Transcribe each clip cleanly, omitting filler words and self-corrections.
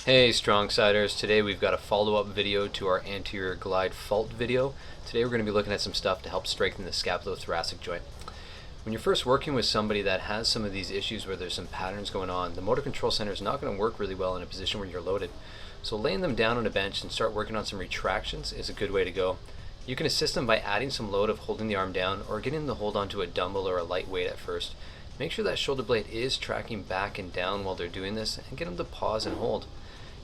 Hey Strong Siders, today we've got a follow-up video to our anterior glide fault video. Today we're going to be looking at some stuff to help strengthen the scapulothoracic joint. When you're first working with somebody that has some of these issues where there's some patterns going on, the motor control center is not going to work really well in a position where you're loaded. So laying them down on a bench and start working on some retractions is a good way to go. You can assist them by adding some load of holding the arm down or getting them to hold onto a dumbbell or a light weight at first. Make sure that shoulder blade is tracking back and down while they're doing this and get them to pause and hold.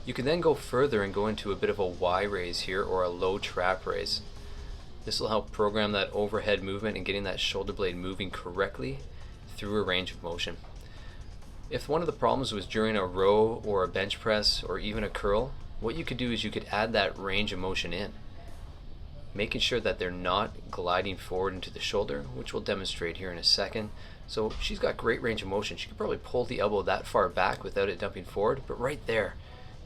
You can then go further and go into a bit of a Y raise here or a low trap raise. This will help program that overhead movement and getting that shoulder blade moving correctly through a range of motion. If one of the problems was during a row or a bench press or even a curl, what you could do is you could add that range of motion in, making sure that they're not gliding forward into the shoulder, which we'll demonstrate here in a second. So she's got great range of motion. She could probably pull the elbow that far back without it dumping forward, but right there,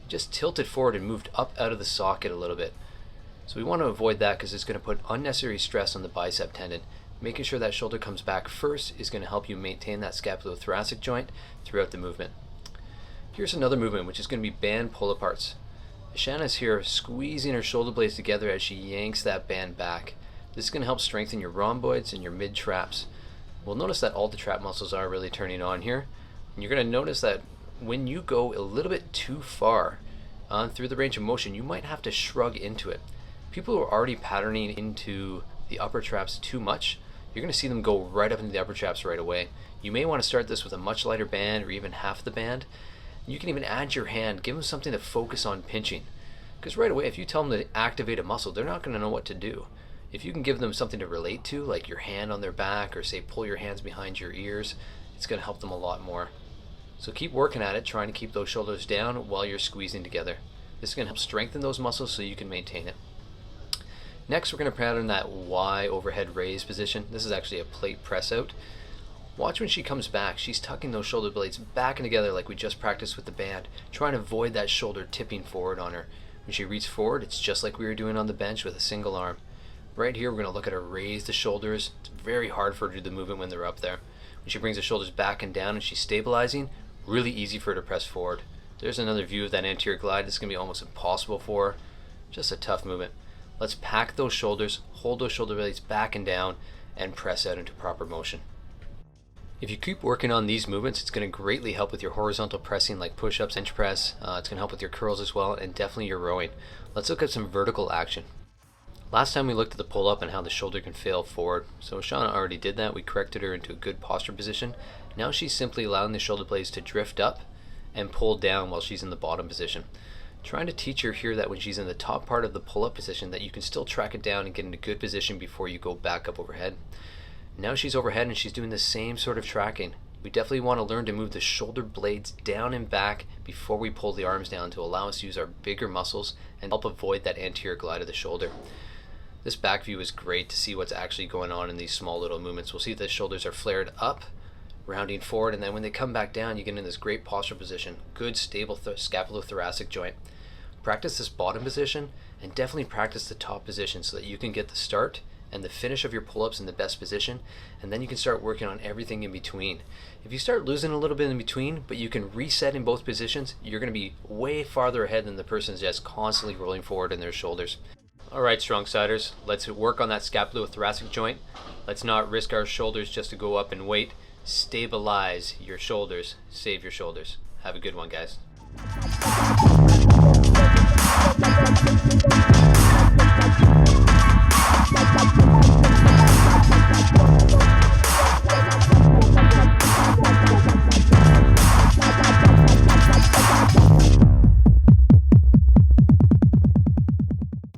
just tilted forward and moved up out of the socket a little bit. So we want to avoid that because it's going to put unnecessary stress on the bicep tendon. Making sure that shoulder comes back first is going to help you maintain that scapulothoracic joint throughout the movement. Here's another movement, which is going to be band pull-aparts. Shanna's here squeezing her shoulder blades together as she yanks that band back. This is going to help strengthen your rhomboids and your mid-traps. We'll notice that all the trap muscles are really turning on here. And you're going to notice that when you go a little bit too far on through the range of motion, you might have to shrug into it. People who are already patterning into the upper traps too much, you're going to see them go right up into the upper traps right away. You may want to start this with a much lighter band or even half the band. You can even add your hand, give them something to focus on pinching. Because right away, if you tell them to activate a muscle, they're not going to know what to do. If you can give them something to relate to, like your hand on their back or say pull your hands behind your ears, it's going to help them a lot more. So keep working at it, trying to keep those shoulders down while you're squeezing together. This is going to help strengthen those muscles so you can maintain it. Next, we're going to pattern that Y overhead raise position. This is actually a plate press out. Watch when she comes back. She's tucking those shoulder blades back and together like we just practiced with the band, trying to avoid that shoulder tipping forward on her. When she reaches forward, it's just like we were doing on the bench with a single arm. Right here, we're going to look at her raise the shoulders. It's very hard for her to do the movement when they're up there. When she brings the shoulders back and down and she's stabilizing, really easy for her to press forward. There's another view of that anterior glide. This is going to be almost impossible for her. Just a tough movement. Let's pack those shoulders, hold those shoulder blades back and down, and press out into proper motion. If you keep working on these movements, it's going to greatly help with your horizontal pressing like push-ups, bench press. It's going to help with your curls as well, and definitely your rowing. Let's look at some vertical action. Last time we looked at the pull-up and how the shoulder can fail forward. So Shauna already did that. We corrected her into a good posture position. Now she's simply allowing the shoulder blades to drift up and pull down while she's in the bottom position. Trying to teach her here that when she's in the top part of the pull-up position that you can still track it down and get into good position before you go back up overhead. Now she's overhead and she's doing the same sort of tracking. We definitely want to learn to move the shoulder blades down and back before we pull the arms down to allow us to use our bigger muscles and help avoid that anterior glide of the shoulder. This back view is great to see what's actually going on in these small little movements. We'll see the shoulders are flared up, rounding forward, and then when they come back down, you get in this great posture position. Good, stable scapulothoracic joint. Practice this bottom position, and definitely practice the top position so that you can get the start and the finish of your pull-ups in the best position, and then you can start working on everything in between. If you start losing a little bit in between, but you can reset in both positions, you're going to be way farther ahead than the person that's just constantly rolling forward in their shoulders. Alright, Strong Siders, let's work on that scapulothoracic joint. Let's not risk our shoulders just to go up and wait. Stabilize your shoulders. Save your shoulders. Have a good one, guys.